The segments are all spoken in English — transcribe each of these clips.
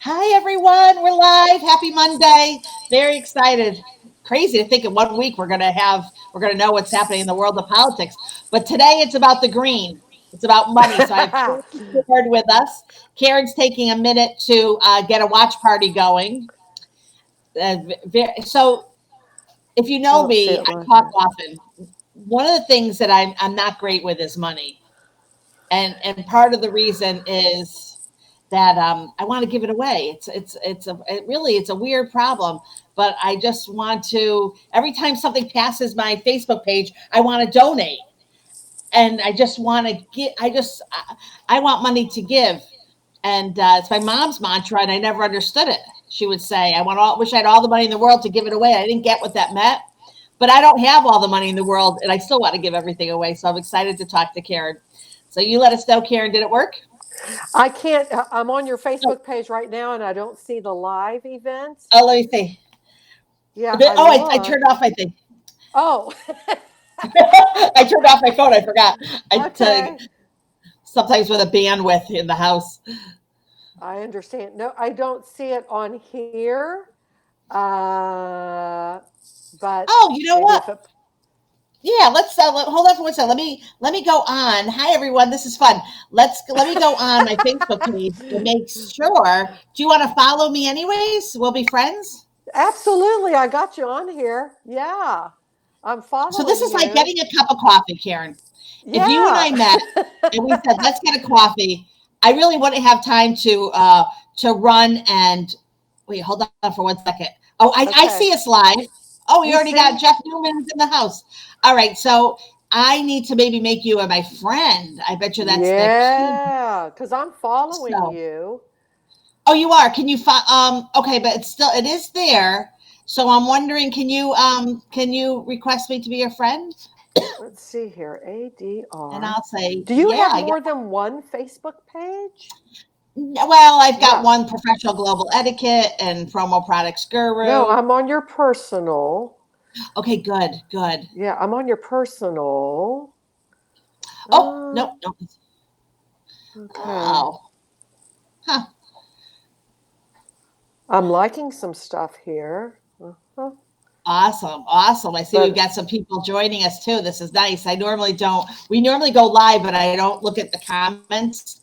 Hi, everyone. We're live. Happy Monday. Very excited. Crazy to think in 1 week we're going to know what's happening in the world of politics. But today it's about the green. It's about money. So I have Karen Ford with us. Karen's taking a minute to get a watch party going. So if you I know don't see me, it I on talk here. often. One of the things that I'm not great with is money. And part of the reason is that I want to give it away. It's a weird problem, but I just want to every time something passes my Facebook page, I want to donate, and I just want to get. I want money to give, and it's my mom's mantra, and I never understood it. She would say, wish I had all the money in the world to give it away." I didn't get what that meant, but I don't have all the money in the world, and I still want to give everything away. So I'm excited to talk to Karen. So you let us know, Karen, did it work? I can't. I'm on your Oh, Facebook page right now, and I don't see the live event. oh, let me see. Yeah, I I turned looked. off, I think. Oh, I turned off my phone. I forgot. okay. Sometimes with a bandwidth in the house. I understand. No, I don't see it on here. Uh, but Oh, you know maybe what? if it. Yeah, let's hold on for 1 second. Let me go on. Hi everyone, this is fun. Let me go on my Facebook page and make sure. Do you want to follow me anyways? We'll be friends. Absolutely, I got you on here. Yeah, I'm So this following is like you. getting a cup of coffee, Karen. If you and Yeah. I met and we said let's get a coffee, I really wouldn't have time to run and wait. Hold on for 1 second. Oh, I see Okay. us live. Oh, we You already got see? Jeff Newman's in the house. All right, so I need to maybe make you my friend. I bet you that's key. Yeah, because I'm following So, you. oh, you are. Can you find? Okay, but it is there. So I'm wondering, can you request me to be your friend? Let's see here. And ADR. I'll say, Do you yeah, have I got. more than one Facebook page? Well, I've got No. one professional global etiquette and promo products No, guru. I'm on your personal. Okay, good, good. Yeah, I'm on your personal. Oh, Uh, no, no. okay. Oh, huh. I'm liking some stuff here. Uh-huh. Awesome, awesome. I see we've But got some people joining us too. This is nice. I normally don't. We normally go live, but I don't look at the comments.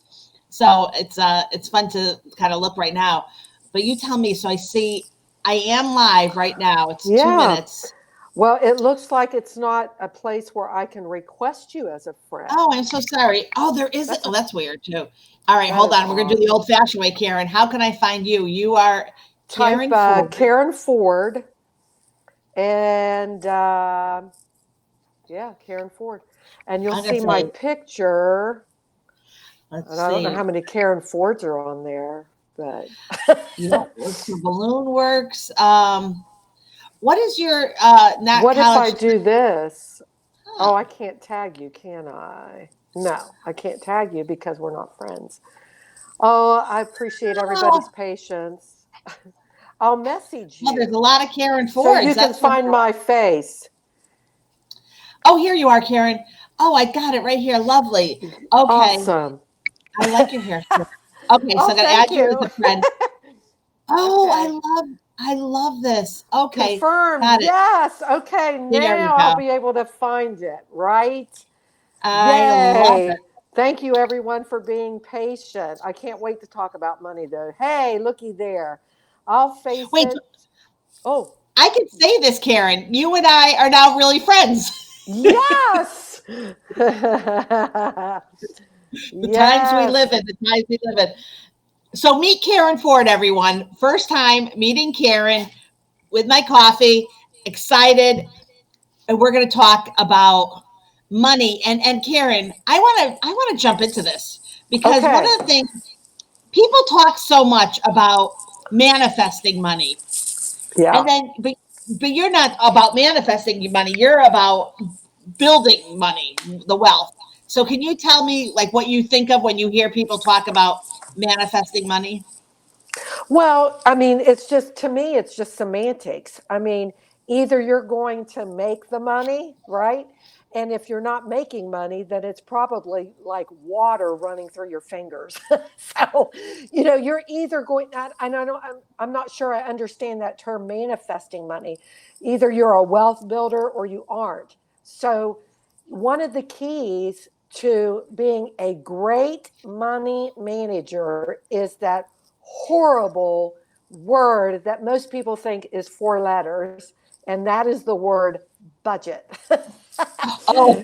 So it's fun to kind of look right now. But you tell me. So I see I am live right now. It's two yeah. minutes. Well, it looks like it's not a place where I can request you as a Oh, friend. I'm so sorry. Oh, there is. That's Oh, a, that's weird too. All right, that hold is on. We're gonna do odd. the old-fashioned way, Karen. How can I find you? You are Type Karen Ford. Karen Ford and yeah, Karen Ford. And you'll I'm gonna see my say, picture. let's And I don't know see. how many Karen Fords are on there, but Yeah, let's see. Balloon Works. What is your not what if I college? do this? Oh, Huh. I can't tag you, can I? No, I can't tag you because we're not friends. Oh, I appreciate everybody's Oh, patience. I'll message well, there's a you lot of Karen so Fords. you can That's for find sure. my face. Oh, here you are, Karen. Oh, I got it right here. Lovely. Okay, Awesome. I like your hair too. Okay, so Oh, I'm gonna add thank you as you. a friend. Oh, Okay. I love this. Okay, Confirmed. got it. Yes. Okay. There we Now I'll go. be able to find it, right? I love it. Yay. Thank you, everyone, for being patient. I can't wait to talk about money, though. Hey, looky there. I'll face Wait, it. Oh, I can say this, Karen. You and I are now really friends. yes. The times we live Yes. in, the times we live in. So meet Karen Ford, everyone. First time meeting Karen with my coffee. Excited, and we're going to talk about money. And Karen, I want to jump into this because one Okay. of the things people talk so much about manifesting money, Yeah. and then but you're not about manifesting money. You're about building money, the wealth. So can you tell me like what you think of when you hear people talk about manifesting money? Well, I mean, it's just to me, it's just semantics. I mean, either you're going to make the money, right? And if you're not making money, then it's probably like water running through your fingers. So, you're either going, I know I'm not sure I understand that term, manifesting money. Either you're a wealth builder or you aren't. So, one of the keys to being a great money manager is that horrible word that most people think is 4 letters, and that is the word budget. Oh,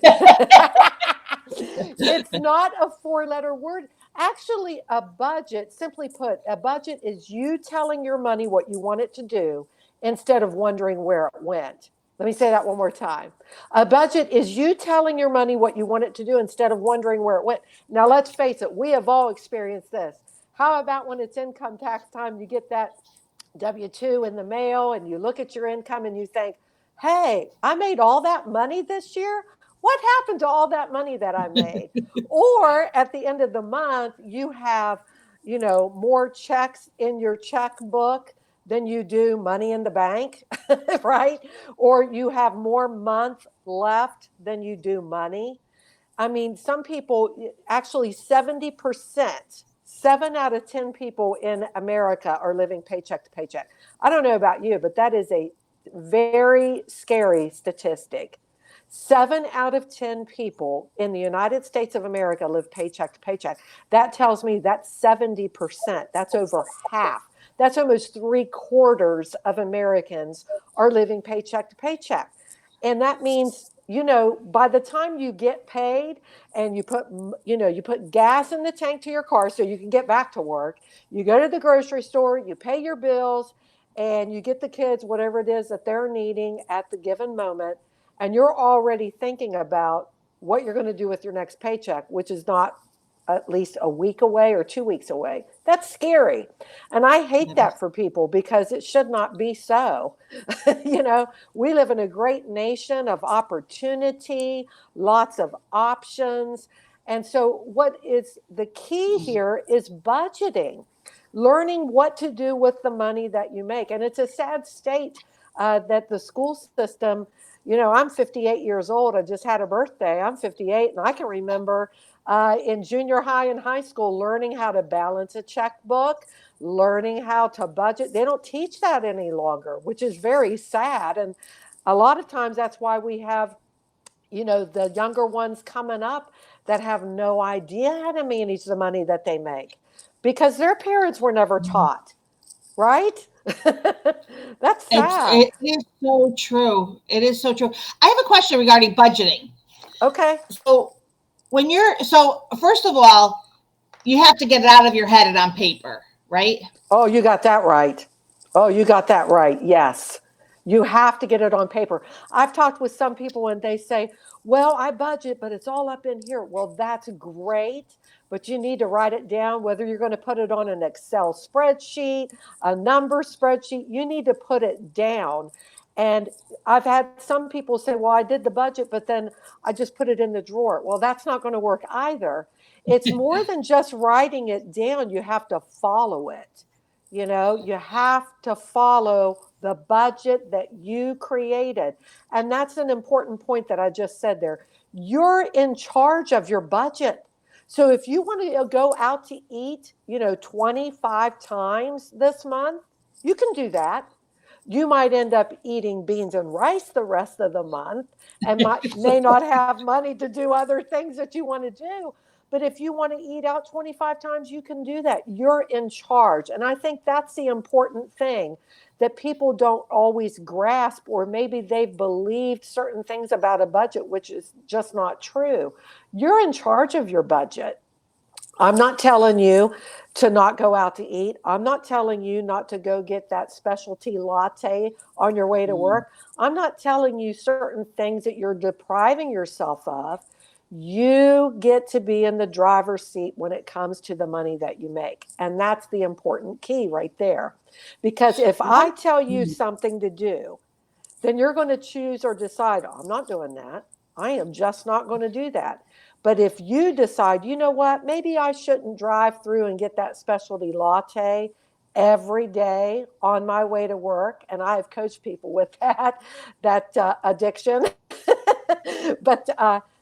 It's not a 4 letter word. Actually, a budget, simply put, a budget is you telling your money what you want it to do instead of wondering where it went. Let me say that one more time. A budget is you telling your money what you want it to do instead of wondering where it went. Now, let's face it, we have all experienced this. How about when it's income tax time, you get that W-2 in the mail and you look at your income and you think, hey, I made all that money this year. What happened to all that money that I made? Or at the end of the month, you have, more checks in your checkbook than you do money in the bank, right? Or you have more month left than you do money. I mean, some people, actually 70%, 7 out of 10 people in America are living paycheck to paycheck. I don't know about you, but that is a very scary statistic. 7 out of 10 people in the United States of America live paycheck to paycheck. That tells me that's 70%. That's over half. That's almost 3/4 of Americans are living paycheck to paycheck. And that means, by the time you get paid and you put gas in the tank to your car so you can get back to work, you go to the grocery store, you pay your bills, and you get the kids whatever it is that they're needing at the given moment, and you're already thinking about what you're going to do with your next paycheck, which is not at least a week away or 2 weeks away. That's scary. And I hate that for people because it should not be so. We live in a great nation of opportunity, lots of options. And so, what is the key here is budgeting, learning what to do with the money that you make. And it's a sad state that the school system, I'm 58 years old. I just had a birthday. I'm 58, and I can remember in junior high and high school learning how to balance a checkbook, learning how to budget. They don't teach that any longer, which is very sad. And a lot of times that's why we have, the younger ones coming up that have no idea how to manage the money that they make because their parents were never taught, right? That's sad. it is so true. It is so true. I have a question regarding budgeting. Okay. So so first of all, you have to get it out of your head and on paper, right? Oh, you got that right. Oh, you got that right. Yes. You have to get it on paper. I've talked with some people and they say, well, I budget, but it's all up in here. Well, that's great, but you need to write it down, whether you're going to put it on an Excel spreadsheet, a number spreadsheet. You need to put it down. And I've had some people say, well, I did the budget, but then I just put it in the drawer. Well, that's not going to work either. It's more than just writing it down. You have to follow it. You have to follow the budget that you created. And that's an important point that I just said there. You're in charge of your budget. So if you want to go out to eat, 25 times this month, you can do that. You might end up eating beans and rice the rest of the month and may not have money to do other things that you want to do. But if you want to eat out 25 times, you can do that. You're in charge. And I think that's the important thing that people don't always grasp, or maybe they've believed certain things about a budget, which is just not true. You're in charge of your budget. I'm not telling you to not go out to eat. I'm not telling you not to go get that specialty latte on your way to Mm. work. I'm not telling you certain things that you're depriving yourself of. You get to be in the driver's seat when it comes to the money that you make. And that's the important key right there. Because if I One, tell you something to do, then you're going to choose or decide, oh, I'm not doing that. I am just not going to do that. But if you decide, you know what, maybe I shouldn't drive through and get that specialty latte every day on my way to work, and I have coached people with that addiction. But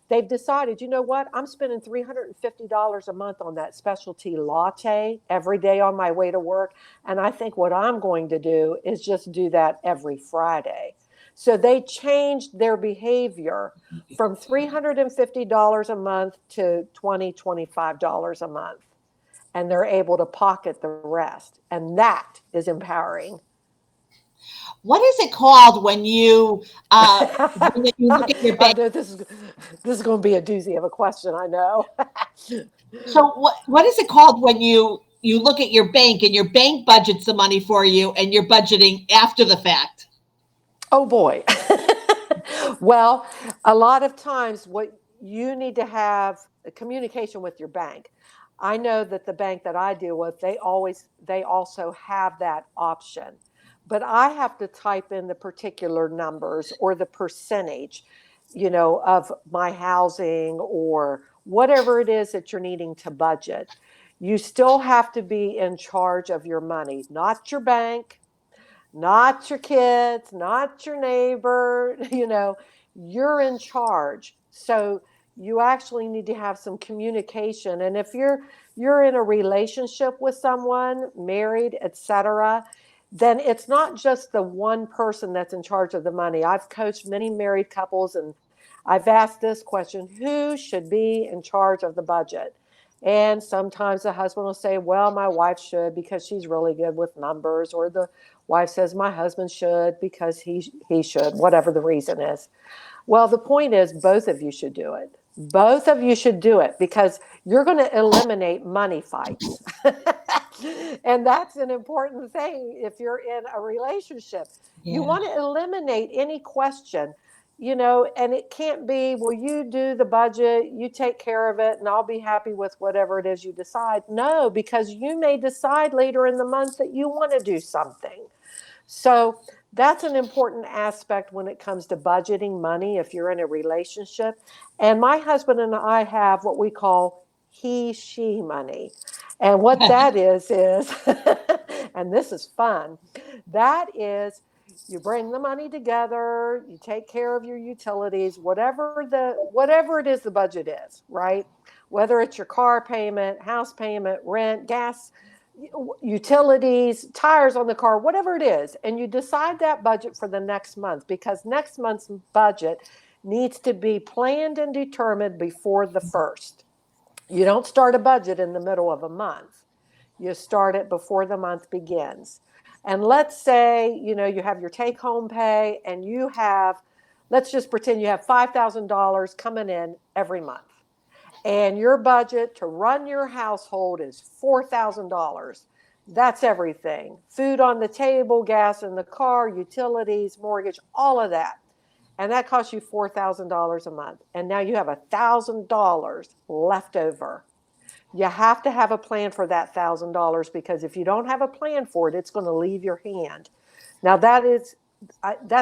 they've decided, you know what? I'm spending $350 a month on that specialty latte every day on my way to work. And I think what I'm going to do is just do that every Friday. So they changed their behavior from $350 a month to $25 a month. And they're able to pocket the rest. And that is empowering. What is it called when you look at your I bank? know this is going to be a doozy of a question. I know. So what is it called when you look at your bank and your bank budgets the money for you and you're budgeting after the fact? Oh boy. Well, a lot of times what you need to have a communication with your bank. I know that the bank that I deal with, they also have that option. But I have to type in the particular numbers or the percentage, of my housing or whatever it is that you're needing to budget. You still have to be in charge of your money, not your bank, not your kids, not your neighbor, you're in charge. So you actually need to have some communication. And if you're in a relationship with someone, married, etc., then it's not just the one person that's in charge of the money. I've coached many married couples and I've asked this question, who should be in charge of the budget? And sometimes the husband will say, well, my wife should because she's really good with numbers, or the wife says my husband should because he should, whatever the reason is. Well, the point is both of you should do it. Both of you should do it because you're going to eliminate money fights. And that's an important thing if you're in a relationship. You Yeah. want to eliminate any question, and it can't be, well, you do the budget, you take care of it, and I'll be happy with whatever it is you decide. No, because you may decide later in the month that you want to do something. So that's an important aspect when it comes to budgeting money if you're in a relationship. And my husband and I have what we call she money. And what that is, and this is fun, that is you bring the money together, you take care of your utilities, whatever it is the budget is, right? Whether it's your car payment, house payment, rent, gas, utilities, tires on the car, whatever it is, and you decide that budget for the next month because next month's budget needs to be planned and determined before the first. You don't start a budget in the middle of a month. You start it before the month begins. And let's say, you have your take home pay and let's just pretend you have $5,000 coming in every month. And your budget to run your household is $4,000. That's everything. Food on the table, gas in the car, utilities, mortgage, all of that. And that costs you $4,000 a month. And now you have $1,000 left over. You have to have a plan for that $1,000 because if you don't have a plan for it, it's going to leave your hand. Now that's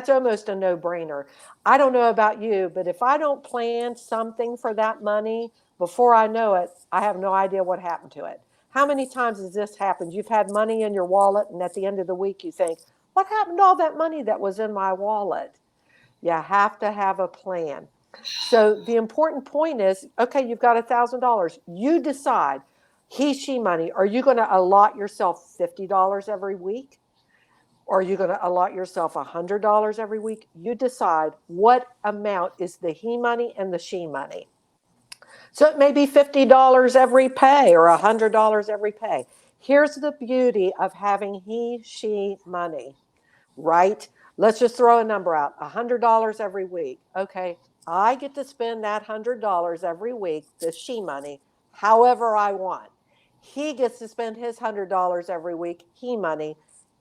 almost a no-brainer. I don't know about you, but if I don't plan something for that money, before I know it, I have no idea what happened to it. How many times has this happened? You've had money in your wallet, and at the end of the week, you think, what happened to all that money that was in my wallet? You have to have a plan. So the important point is, okay, you've got $1,000. You decide, she money. Are you going to allot yourself $50 every week? Or are you going to allot yourself $100 every week? You decide what amount is the he money and the she money. So it may be $50 every pay or $100 every pay. Here's the beauty of having she money, right? Let's just throw a number out, $100 every week. Okay, I get to spend that $100 every week, the she money, however I want. He gets to spend his $100 every week, he money,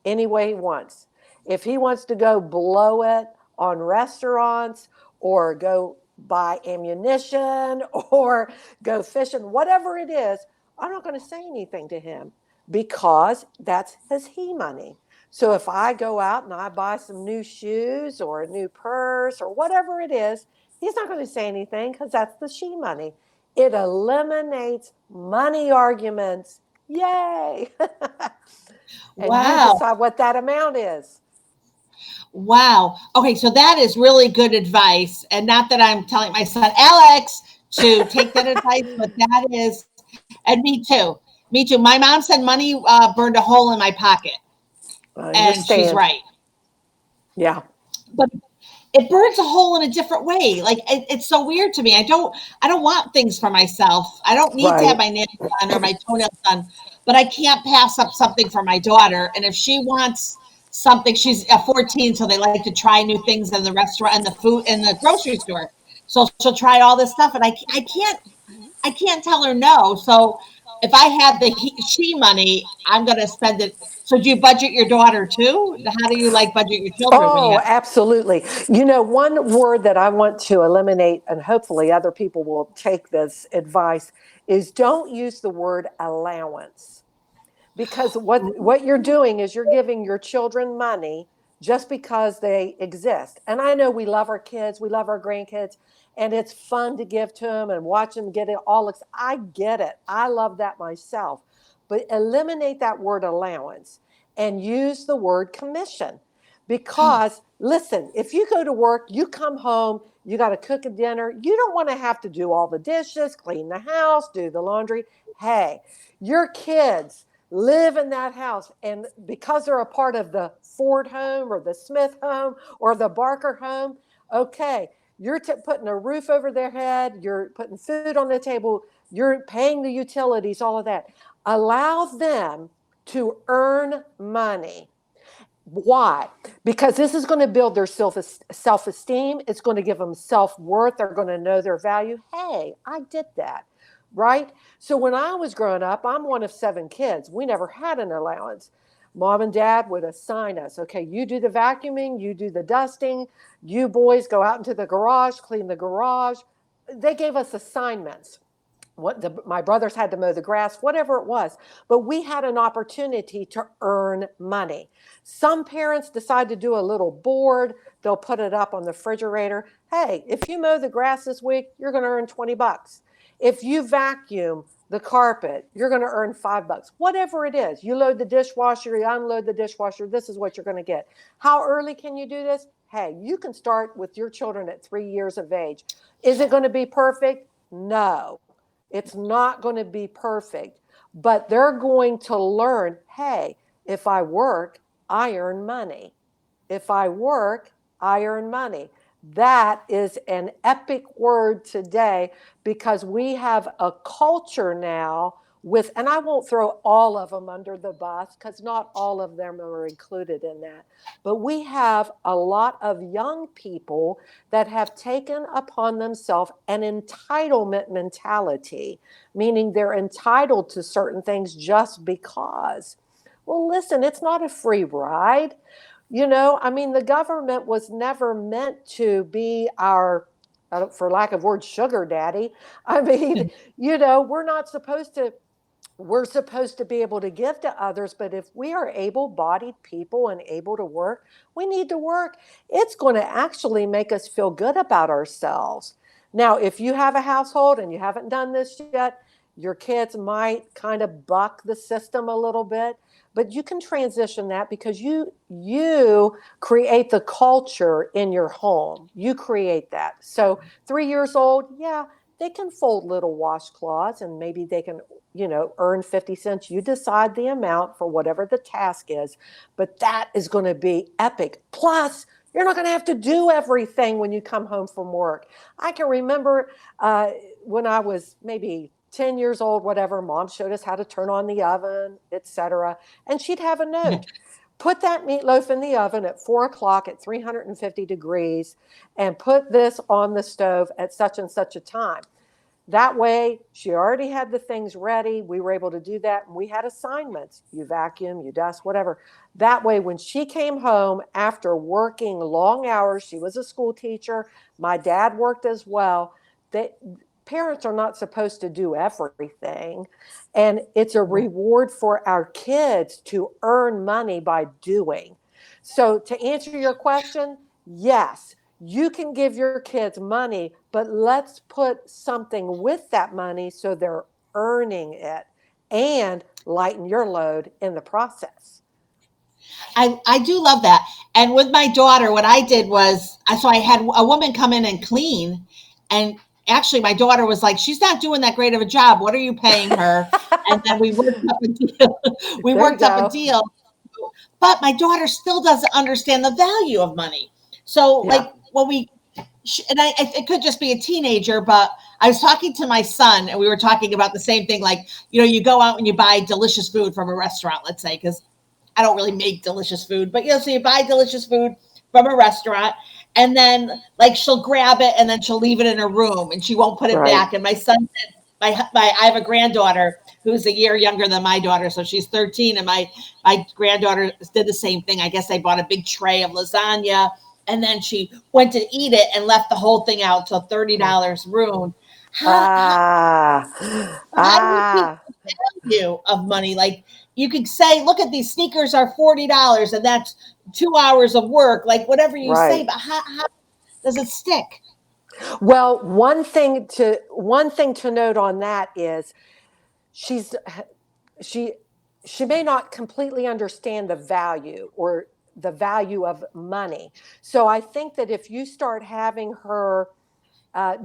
any way he wants. If he wants to go blow it on restaurants or go buy ammunition or go fishing, whatever it is, I'm not going to say anything to him because that's his he money. So if I go out and I buy some new shoes or a new purse or whatever it is, he's not going to say anything because that's the she money. It eliminates money arguments. Yay! And you Wow. decide what that amount is. Wow. Okay, so that is really good advice. And not that I'm telling my son Alex to take that advice, but that is, and me too. Me too. My mom said money burned a hole in my pocket, I and she's understand. right. Yeah. But it burns a hole in a different way. Like it's so weird to me. I don't want things for myself. I don't need to have Right. my nails done or my toenails done, but I can't pass up something for my daughter. And if she wants something, she's 14, so they like to try new things in the restaurant and the food in the grocery store. So she'll try all this stuff, and I can't tell her no. So if I have the she money, I'm going to spend it. So do you budget your daughter too? How do you like budget your children when you Oh, have? absolutely. One word that I want to eliminate, and hopefully other people will take this advice, is don't use the word allowance. Because what you're doing is you're giving your children money just because they exist. And I know we love our kids, we love our grandkids, and it's fun to give to them and watch them get it all. I get it. I love that myself. But eliminate that word allowance and use the word commission. Because listen, if you go to work, you come home, you got to cook a dinner, you don't want to have to do all the dishes, clean the house, do the laundry. Hey, your kids live in that house. And because they're a part of the Ford home or the Smith home or the Barker home, okay, you're putting a roof over their head, you're putting food on the table, you're paying the utilities, all of that. Allow them to earn money. Why? Because this is going to build their self esteem. It's going to give them self worth. They're going to know their value. Hey, I did that. Right? So when I was growing up, I'm one of 7 kids. We never had an allowance. Mom and dad would assign us, okay, you do the vacuuming, you do the dusting, you boys go out into the garage, clean the garage. They gave us assignments. My brothers had to mow the grass, whatever it was. But we had an opportunity to earn money. Some parents decide to do a little board. They'll put it up on the refrigerator. Hey, if you mow the grass this week, you're going to earn 20 bucks. If you vacuum the carpet, you're going to earn 5 bucks. Whatever it is, you load the dishwasher, you unload the dishwasher, this is what you're going to get. How early can you do this? Hey, you can start with your children at 3 years of age. Is it going to be perfect? No. It's not going to be perfect, but they're going to learn, hey, if I work, I earn money. If I work, I earn money. That is an epic word today because we have a culture now with, and I won't throw all of them under the bus because not all of them are included in that, but we have a lot of young people that have taken upon themselves an entitlement mentality, meaning they're entitled to certain things just because. Well, listen, it's not a free ride. I mean, the government was never meant to be our, for lack of word, sugar daddy. I mean, we're not supposed to, we're supposed to be able to give to others, but if we are able bodied people and able to work, we need to work. It's going to actually make us feel good about ourselves. Now, if you have a household and you haven't done this yet, your kids might kind of buck the system a little bit, but you can transition that because you create the culture in your home. You create that. So 3 years old, yeah, they can fold little washcloths and maybe they can earn 50 cents. You decide the amount for whatever the task is, but that is going to be epic. Plus, you're not going to have to do everything when you come home from work. I can remember when I was maybe 10 years old, whatever, mom showed us how to turn on the oven, etc. And she'd have a note. Put that meatloaf in the oven at 4 o'clock at 350 degrees and put this on the stove at such and such a time. That way, she already had the things ready. We were able to do that. And we had assignments. You vacuum, you dust, whatever. That way, when she came home after working long hours, she was a school teacher. My dad worked as well. They, Parents are not supposed to do everything. And it's a reward for our kids to earn money by doing. So, to answer your question, yes, you can give your kids money, but let's put something with that money so they're earning it and lighten your load in the process. I do love that. And with my daughter, what I did was, so I had a woman come in and clean, and actually my daughter was like, she's not doing that great of a job. What are you paying her? And then we worked up a deal. We There you worked up a go. deal. But my daughter still doesn't understand the value of money. So Yeah. like when we, and it could just be a teenager, but I was talking to my son and we were talking about the same thing. Like, you go out and you buy delicious food from a restaurant, let's say, because I don't really make delicious food, but so you buy delicious food from a restaurant, and then like she'll grab it and then she'll leave it in her room and she won't put it Right. back. And my son said, I have a granddaughter who's a year younger than my daughter, so she's 13, and my granddaughter did the same thing. I guess they bought a big tray of lasagna, and then she went to eat it and left the whole thing out, so $30 ruined. How Ah, how do you keep ah, value of money? Like you could say, look at these sneakers are $40 and that's 2 hours of work, like whatever you say, right. but how does it stick? Well, one thing to note on that is she's she she may not completely understand the value or the value of money. So I think that if you start having her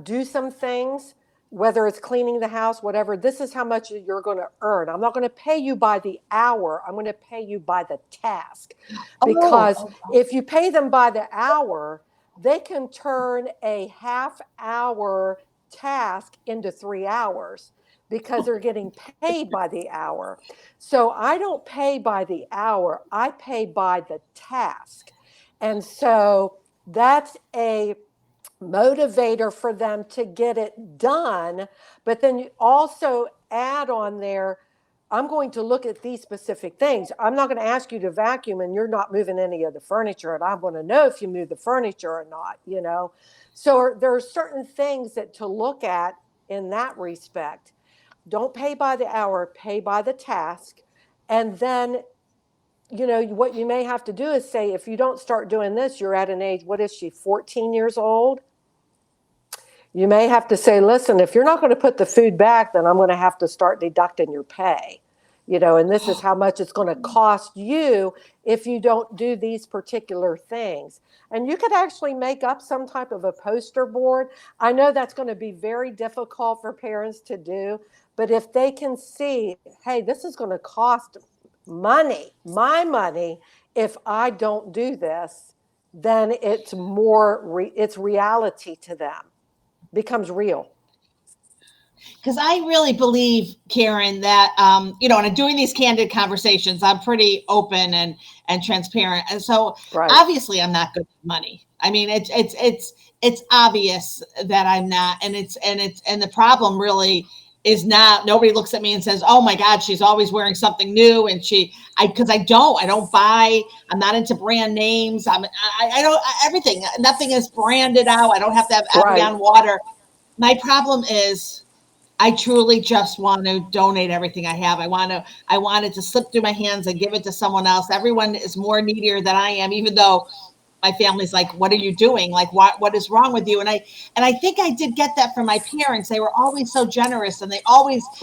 do some things, whether it's cleaning the house, whatever, this is how much you're going to earn. I'm not going to pay you by the hour. I'm going to pay you by the task. Oh, Because if you pay them by the hour, they can turn a half hour task into 3 hours because they're getting paid by the hour. So I don't pay by the hour, I pay by the task. And so that's a motivator for them to get it done. But then you also add on there, I'm going to look at these specific things. I'm not going to ask you to vacuum and you're not moving any of the furniture, and I'm going to know if you move the furniture or not. So there are certain things that to look at in that respect. Don't pay by the hour, pay by the task. And then what you may have to do is say, if you don't start doing this, you're at an age, what is she, 14 years old? You may have to say, listen, if you're not going to put the food back, then I'm going to have to start deducting your pay. And this is how much it's going to cost you if you don't do these particular things. And you could actually make up some type of a poster board. I know that's going to be very difficult for parents to do, but if they can see, hey, this is going to cost money, my money, if I don't do this, then it's reality to them, becomes real. because I really believe, Karen, that and in doing these candid conversations, I'm pretty open and transparent, and so Right. obviously I'm not good with money. I mean, it's obvious that I'm not, and the problem really is not, nobody looks at me and says, oh my God, she's always wearing something new, and because I don't buy, I'm not into brand names, I don't, everything, nothing is branded out, I don't have to have Right. Evian water. My problem is I truly just want to donate everything I have. I want it to slip through my hands and give it to someone else. Everyone is more needier than I am, even though my family's like, what are you doing? Like, what is wrong with you? And I think I did get that from my parents. They were always so generous, and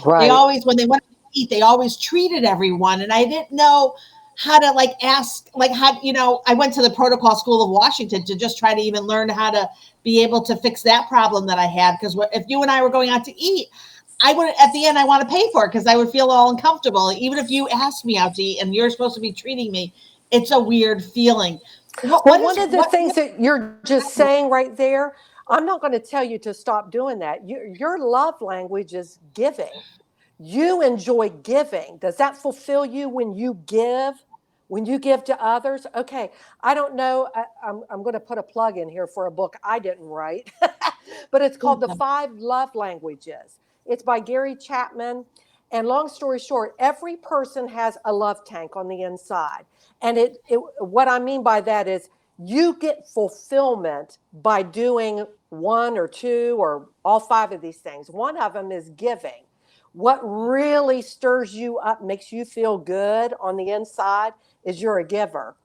Right. when they went to eat, they always treated everyone. And I didn't know how to like ask, like how, I went to the protocol school of Washington to just try to even learn how to be able to fix that problem that I had. Because if you and I were going out to eat, I would, at the end, I want to pay for it because I would feel all uncomfortable. Even if you asked me out to eat and you're supposed to be treating me, it's a weird feeling. Well, What one is of the things that you're just saying right there, I'm not going to tell you to stop doing that. Your love language is giving. You enjoy giving. Does that fulfill you when you give? When you give to others? Okay, I don't know. I'm going to put a plug in here for a book I didn't write, but it's called The Five Love Languages. It's by Gary Chapman. And long story short, every person has a love tank on the inside. And what I mean by that is you get fulfillment by doing one or two or all five of these things. One of them is giving. What really stirs you up, makes you feel good on the inside, is you're a giver.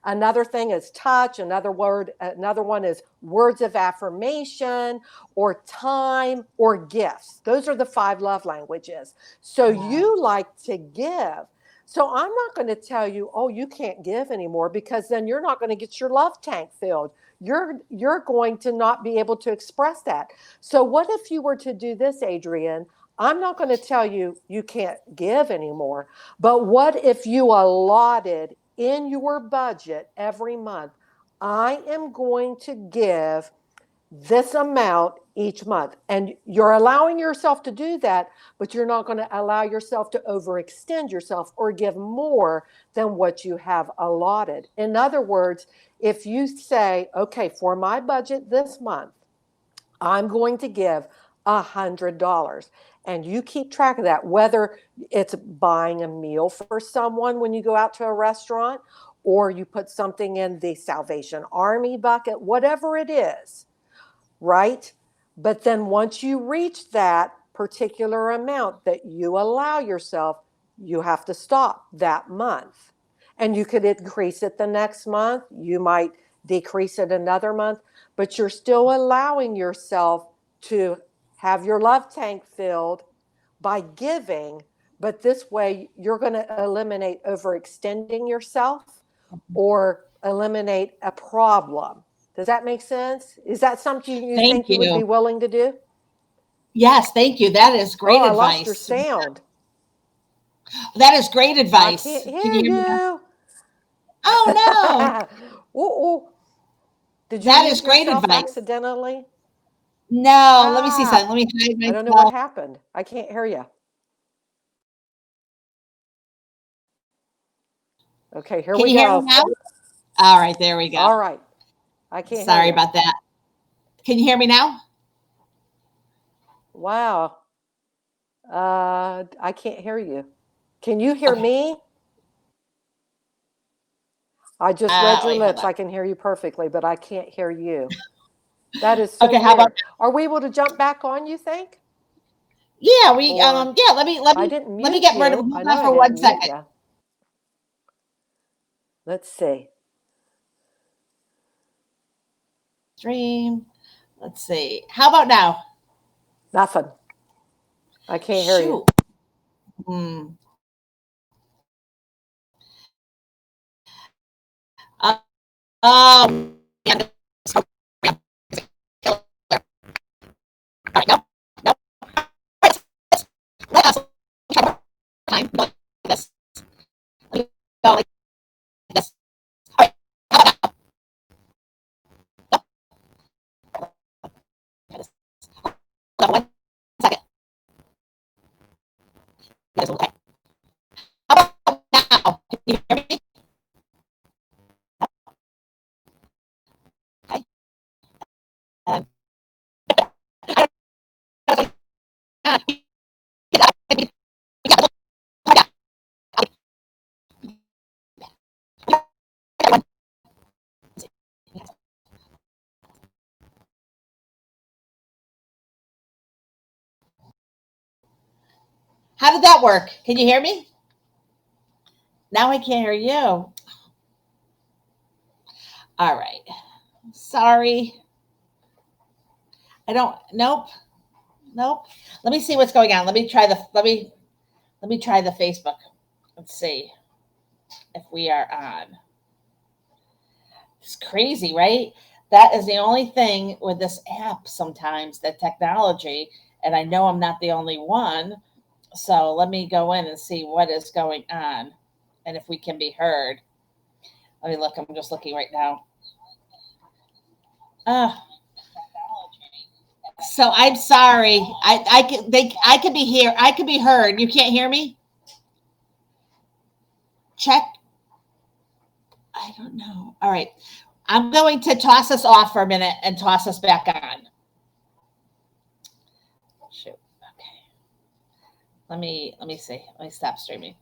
Another thing is touch. Another one is words of affirmation or time or gifts. Those are the five love languages. So wow. you like to give. So I'm not going to tell you, oh, you can't give anymore, because then you're not going to get your love tank filled. You're going to not be able to express that. So what if you were to do this, Adrian? I'm not going to tell you you can't give anymore, but what if you allotted in your budget every month, I am going to give this amount each month. And you're allowing yourself to do that, but you're not going to allow yourself to overextend yourself or give more than what you have allotted. In other words, if you say, okay, for my budget this month, I'm going to give $100, and you keep track of that, whether it's buying a meal for someone when you go out to a restaurant, or you put something in the Salvation Army bucket, whatever it is, right? But then once you reach that particular amount that you allow yourself, you have to stop that month. And you could increase it the next month. You might decrease it another month, but you're still allowing yourself to have your love tank filled by giving. But this way, you're going to eliminate overextending yourself or eliminate a problem. Does that make sense? Is that something you Thank think you would be you. willing to do? Yes, thank you. That is Oh, great I lost your advice. sound. That is great I advice. can't Can hear you hear me now? you. Oh no. Oh, did you That is mute great yourself advice. accidentally? No, let me see Ah, something. Let me hide I don't know what myself. happened. I can't hear you. Okay, here Can we you hear me go. now? All right, there we go. All right. I can't hear Sorry you. about that. Can you hear me now? Wow. I can't hear you. Can you hear Okay. me? I just read your Wait, hold lips. on. I can hear you perfectly, but I can't hear you. That is so Okay, how about weird. Are we able to jump back on, you think? yeah, we Or yeah, let me let I me didn't let me mute get rid of you. hold I know on I for one didn't mute second. you. Let's see. Stream. Let's see. How about now? Nothing. I can't hear you. Shoot. Hmm. Um. How did that work? Can you hear me? Now I can't hear you. All right. Sorry. I don't. Nope. Nope. Let me see what's going on. Let me try the Facebook. Let's see if we are on. It's crazy, right? That is the only thing with this app sometimes, the technology, and I know I'm not the only one. So let me go in and see what is going on and if we can be heard. Let me look. I'm just looking right now. Uh, so I'm sorry. I could be here. I could be heard. You can't hear me? Check. I don't know. All right. I'm going to toss us off for a minute and toss us back on. Shoot. Okay. Let me see. Let me stop streaming.